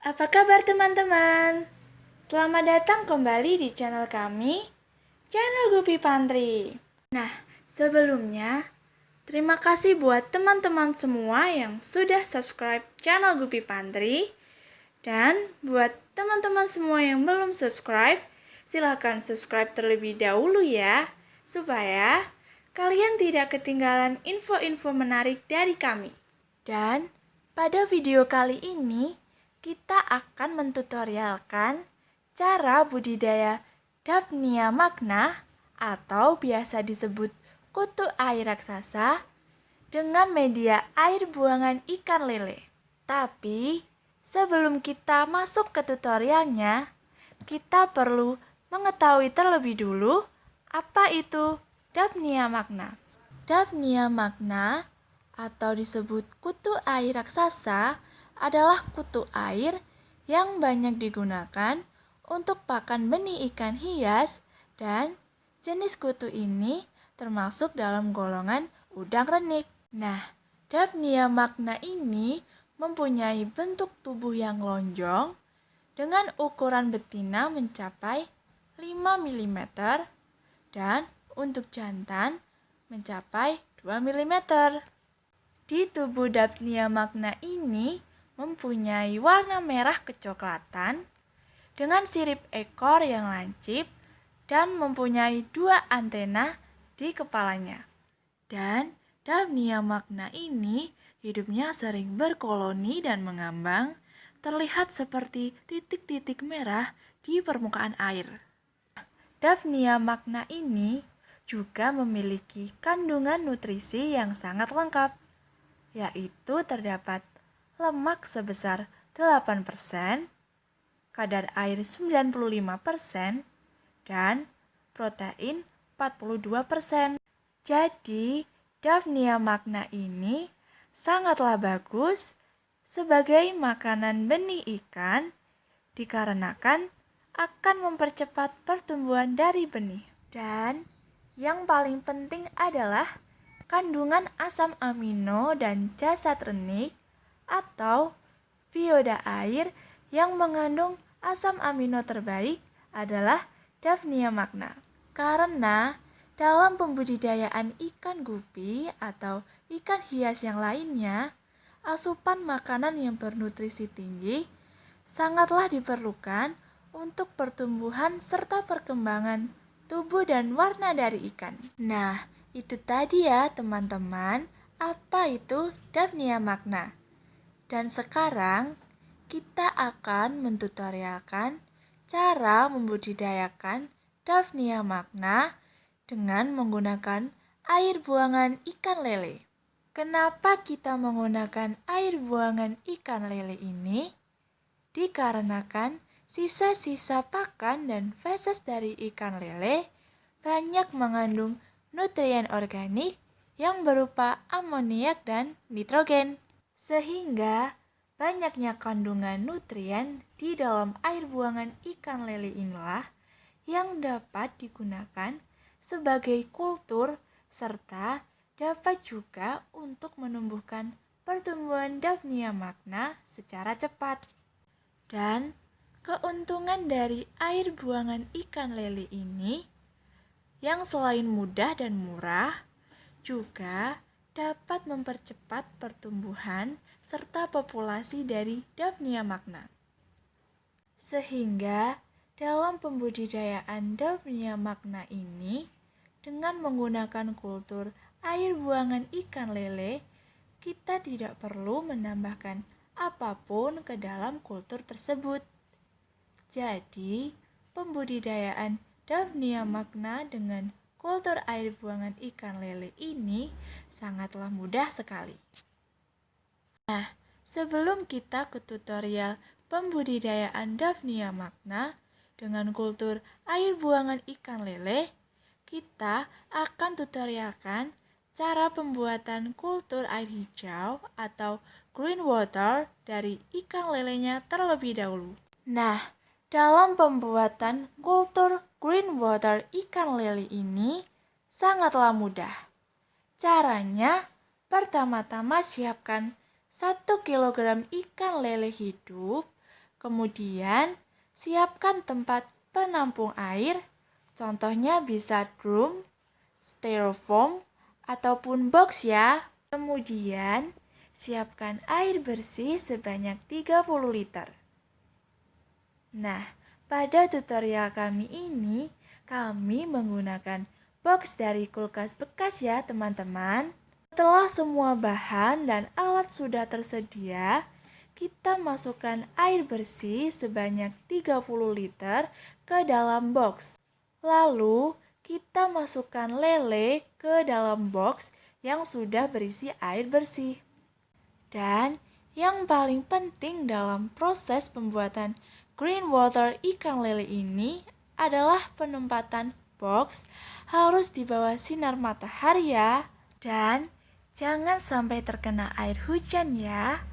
Apa kabar teman-teman? Selamat datang kembali di channel kami, channel Gupi Pantri. Nah, sebelumnya, terima kasih buat teman-teman semua yang sudah subscribe channel Gupi Pantri. Dan buat teman-teman semua yang belum subscribe, silahkan subscribe terlebih dahulu ya, supaya kalian tidak ketinggalan info-info menarik dari kami. Dan pada video kali ini, kita akan mentutorialkan cara budidaya Daphnia magna atau biasa disebut kutu air raksasa dengan media air buangan ikan lele. Tapi sebelum kita masuk ke tutorialnya, kita perlu mengetahui terlebih dulu apa itu Daphnia magna. Daphnia magna atau disebut kutu air raksasa adalah kutu air yang banyak digunakan untuk pakan benih ikan hias, dan jenis kutu ini termasuk dalam golongan udang renik. Nah, Daphnia magna ini mempunyai bentuk tubuh yang lonjong dengan ukuran betina mencapai 5 mm dan untuk jantan mencapai 2 mm. Di tubuh Daphnia magna ini mempunyai warna merah kecoklatan dengan sirip ekor yang lancip dan mempunyai 2 antena di kepalanya. Dan Daphnia magna ini hidupnya sering berkoloni dan mengambang, terlihat seperti titik-titik merah di permukaan air. Daphnia magna ini juga memiliki kandungan nutrisi yang sangat lengkap, yaitu terdapat lemak sebesar 8%, kadar air 95%, dan protein 42%. Jadi, Daphnia magna ini sangatlah bagus sebagai makanan benih ikan dikarenakan akan mempercepat pertumbuhan dari benih. Dan yang paling penting adalah kandungan asam amino dan jasad renik atau bioda air yang mengandung asam amino terbaik adalah Daphnia magna. Karena dalam pembudidayaan ikan gupi atau ikan hias yang lainnya, asupan makanan yang bernutrisi tinggi sangatlah diperlukan untuk pertumbuhan serta perkembangan tubuh dan warna dari ikan. Nah, itu tadi ya teman-teman, apa itu Daphnia magna. Dan sekarang kita akan mentutorialkan cara membudidayakan Daphnia magna dengan menggunakan air buangan ikan lele. Kenapa kita menggunakan air buangan ikan lele ini? Dikarenakan sisa-sisa pakan dan feses dari ikan lele banyak mengandung nutrien organik yang berupa amoniak dan nitrogen. Sehingga banyaknya kandungan nutrien di dalam air buangan ikan lele inilah yang dapat digunakan sebagai kultur serta dapat juga untuk menumbuhkan pertumbuhan Daphnia magna secara cepat. Dan keuntungan dari air buangan ikan lele ini yang selain mudah dan murah juga dapat mempercepat pertumbuhan serta populasi dari Daphnia magna. Sehingga dalam pembudidayaan Daphnia magna ini, dengan menggunakan kultur air buangan ikan lele, kita tidak perlu menambahkan apapun ke dalam kultur tersebut. Jadi, pembudidayaan Daphnia magna dengan kultur air buangan ikan lele ini sangatlah mudah sekali. Nah, sebelum kita ke tutorial pembudidayaan Daphnia magna dengan kultur air buangan ikan lele, kita akan tutorialkan cara pembuatan kultur air hijau atau green water dari ikan lelenya terlebih dahulu. Nah, dalam pembuatan kultur green water ikan lele ini sangatlah mudah. Caranya, pertama-tama siapkan 1 kg ikan lele hidup, Kemudian, siapkan tempat penampung air, contohnya bisa drum, styrofoam, ataupun box ya. Kemudian, siapkan air bersih sebanyak 30 liter. Nah, pada tutorial kami ini, kami menggunakan box dari kulkas bekas ya teman-teman. Setelah semua bahan dan alat sudah tersedia, kita masukkan air bersih sebanyak 30 liter ke dalam box. Lalu, kita masukkan lele ke dalam box yang sudah berisi air bersih. Dan yang paling penting dalam proses pembuatan green water ikan lele ini adalah penempatan box harus di bawah sinar matahari ya. Dan jangan sampai terkena air hujan ya.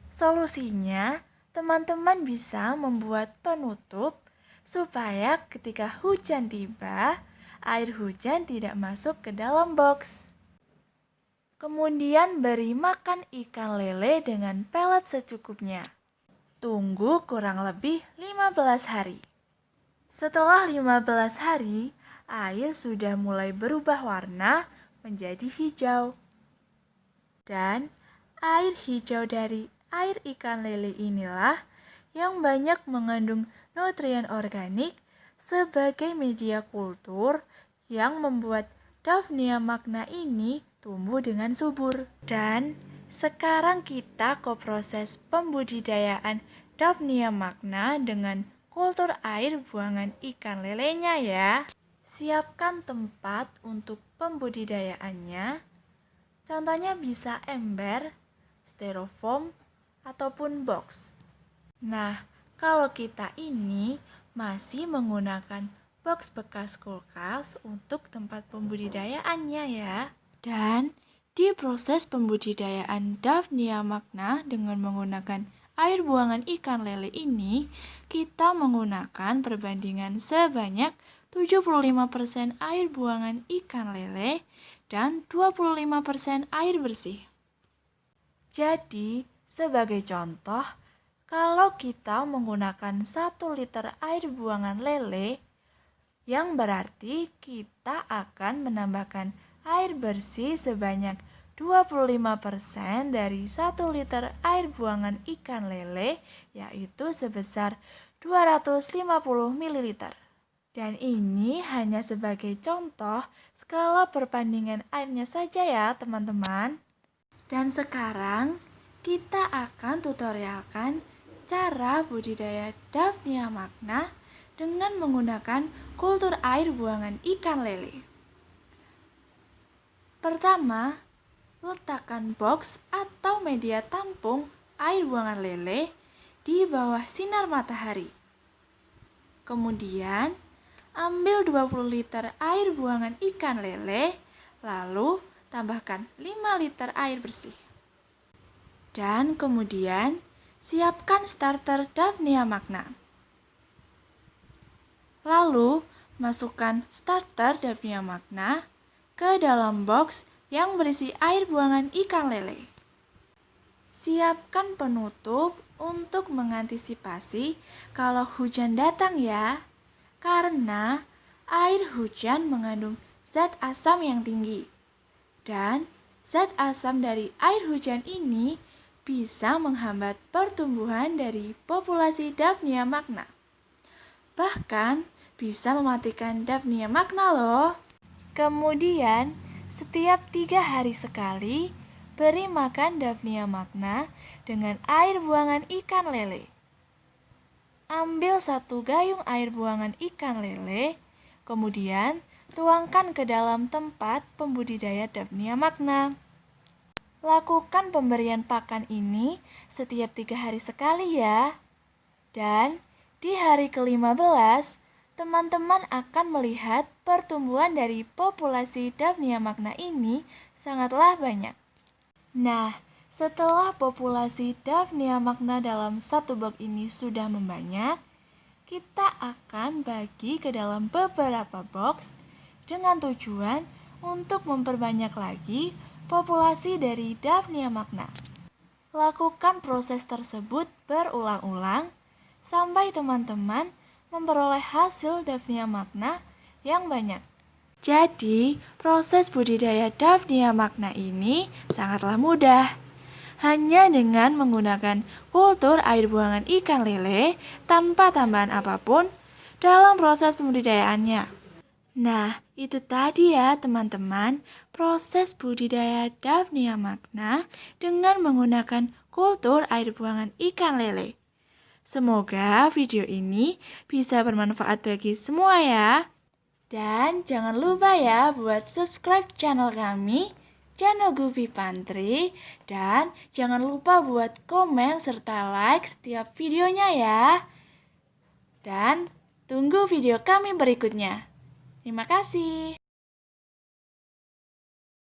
Solusinya, teman-teman bisa membuat penutup supaya ketika hujan tiba, air hujan tidak masuk ke dalam box. Kemudian beri makan ikan lele dengan pelet secukupnya. Tunggu kurang lebih 15 hari. Setelah 15 hari, air sudah mulai berubah warna menjadi hijau. Dan air hijau dari air ikan lele inilah yang banyak mengandung nutrien organik sebagai media kultur yang membuat Daphnia magna ini tumbuh dengan subur. Dan sekarang kita ke proses pembudidayaan Daphnia magna dengan kultur air buangan ikan lelenya ya. Siapkan tempat untuk pembudidayaannya. Contohnya bisa ember, styrofoam, ataupun box. Nah, kalau kita ini masih menggunakan box bekas kulkas untuk tempat pembudidayaannya ya. Dan di proses pembudidayaan Daphnia magna dengan menggunakan air buangan ikan lele ini, kita menggunakan perbandingan sebanyak 75% air buangan ikan lele dan 25% air bersih. Jadi, sebagai contoh, kalau kita menggunakan 1 liter air buangan lele, yang berarti kita akan menambahkan air bersih sebanyak 25% dari 1 liter air buangan ikan lele, yaitu sebesar 250 ml. Dan ini hanya sebagai contoh skala perbandingan airnya saja ya teman-teman. Dan sekarang kita akan tutorialkan cara budidaya Daphnia magna dengan menggunakan kultur air buangan ikan lele. Pertama, letakkan box atau media tampung air buangan lele di bawah sinar matahari. Kemudian, ambil 20 liter air buangan ikan lele, lalu tambahkan 5 liter air bersih. Dan kemudian, siapkan starter Daphnia magna. Lalu, masukkan starter Daphnia magna ke dalam box yang berisi air buangan ikan lele. Siapkan penutup untuk mengantisipasi kalau hujan datang ya. Karena air hujan mengandung zat asam yang tinggi. Dan zat asam dari air hujan ini bisa menghambat pertumbuhan dari populasi Daphnia magna. Bahkan bisa mematikan Daphnia magna loh. Kemudian, setiap 3 hari sekali, beri makan Daphnia magna dengan air buangan ikan lele. Ambil 1 gayung air buangan ikan lele, kemudian tuangkan ke dalam tempat pembudidaya Daphnia magna. Lakukan pemberian pakan ini setiap 3 hari sekali ya. Dan di hari ke-15, teman-teman akan melihat pertumbuhan dari populasi Daphnia magna ini sangatlah banyak. Nah, setelah populasi Daphnia magna dalam 1 box ini sudah membanyak, kita akan bagi ke dalam beberapa box dengan tujuan untuk memperbanyak lagi populasi dari Daphnia magna. Lakukan proses tersebut berulang-ulang sampai teman-teman memperoleh hasil Daphnia magna yang banyak. Jadi, proses budidaya Daphnia magna ini sangatlah mudah. Hanya dengan menggunakan kultur air buangan ikan lele tanpa tambahan apapun dalam proses pembudidayaannya. Nah, itu tadi ya teman-teman, proses budidaya Daphnia magna dengan menggunakan kultur air buangan ikan lele. Semoga video ini bisa bermanfaat bagi semua ya. Dan jangan lupa ya buat subscribe channel kami, channel Gupi Pantri, dan jangan lupa buat komen serta like setiap videonya ya. Dan tunggu video kami berikutnya. Terima kasih.